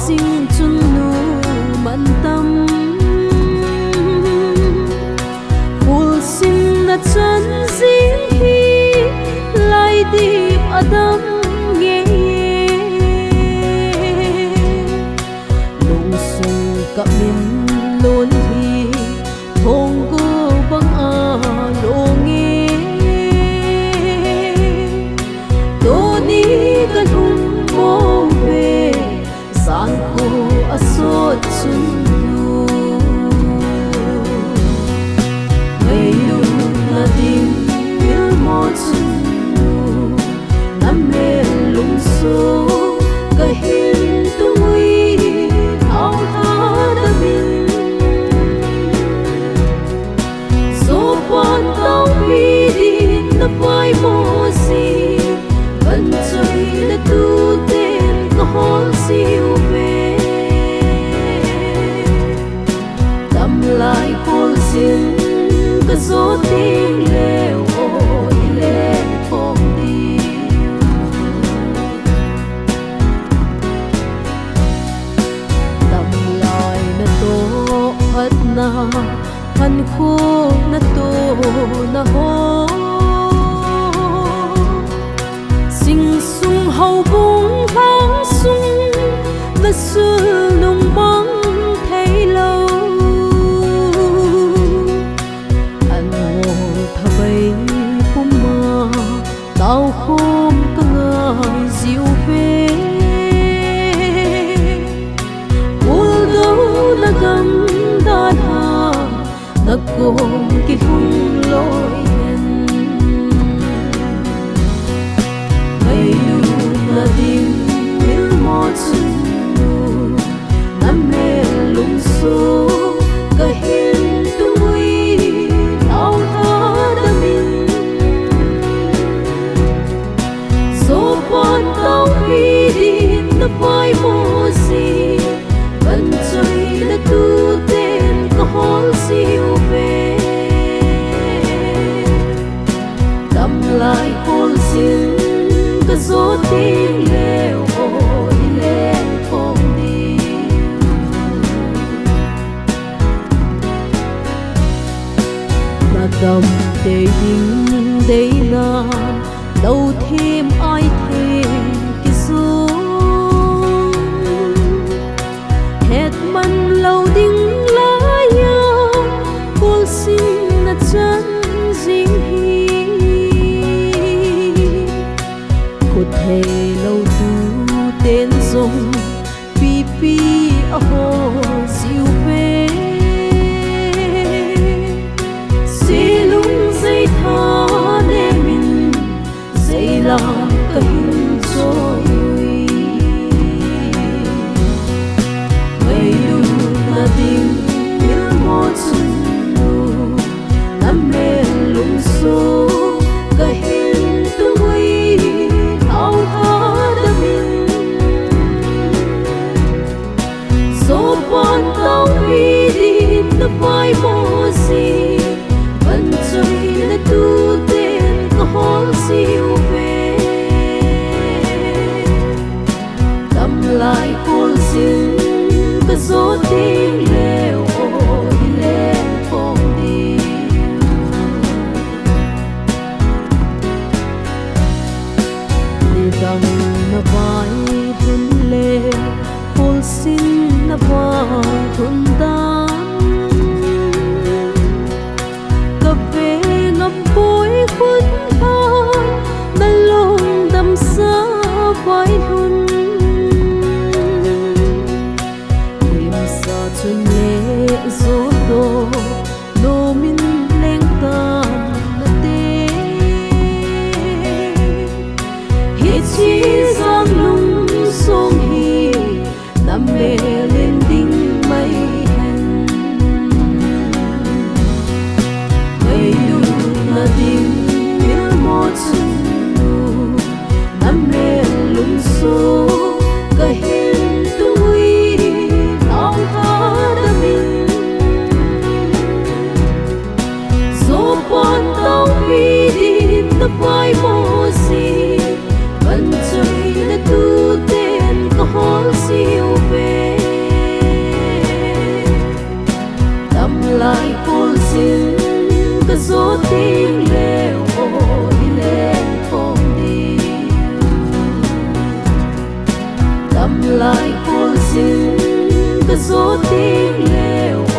Dinh chung nu mặn tâm Hul sim na chân dinh hi Lai đi adam nghe Lung sung cặp min luôn hi Thong cô băng a lo nghe Đô ni kan hung mong về San ko asot chung nu Ngày lu na dim il mo chung nu Nam mê lung so Ka hin tui Ao ha da min So pan tao mi din Na vai mo si Vẫn chơi na tu tên Ka hol siêu về Tâm lại hôn xin Ka gió tiếng leo ôi lên phong điêu Tâm lại na to hết na Hân khô na to na hô Sinh sung hầu bung tháng sung Na sư nung băng thấy lâu Anh ngồi thả bay phô mà Tao khôm cả ngài dịu về Ủa đâu na găm đàn hà Na gồm kì hung lối hẹn Ngày lưu na dim il mo chung nu Nam mê lung so Ka hin tui Ao ha da min So pan tao mi din Na vai mo si Vẫn chơi na tu tên Ka hol siêu về Tâm lại hôn xin Ka gió tiếng leo ôi lên phong điêu Na tâm để đinh để na Đâu thêm ai thêm cái gió Hết mặn lâu đinh lá ya Hôn xin na chân dinh hi Cô thề lâu tu tên dòng Pi pi a hồ dịu về Xê lung dây tha nè mình Dây là cả hình trôi Ngày lu na tim il mo chung nu Nam mê lung so Ka hin tui Ao ha da min So pan tao mi din Na vai mo si Vẫn chơi na tu tên Ka hol siêu về Tâm lại hôn xin Ka gió tiếng leo ôi lên phong điêu Đi đằng na vai hôn lê Hôn xin na vai hôn đan Cà phê ngập bối khuất than Na lông đầm xa vai hôn làm mê lên đinh mây hành mây đu na đinh biết một chân đu làm mê lung số cái hiên tôi thao thả đã mình số quan tao vì đi tập vai mô gì vẫn chơi đã tu tên có hôn siêu về tâm lại cô xin có số tiếng leo đi lên không đi tâm lại cô xin có số tiếng leo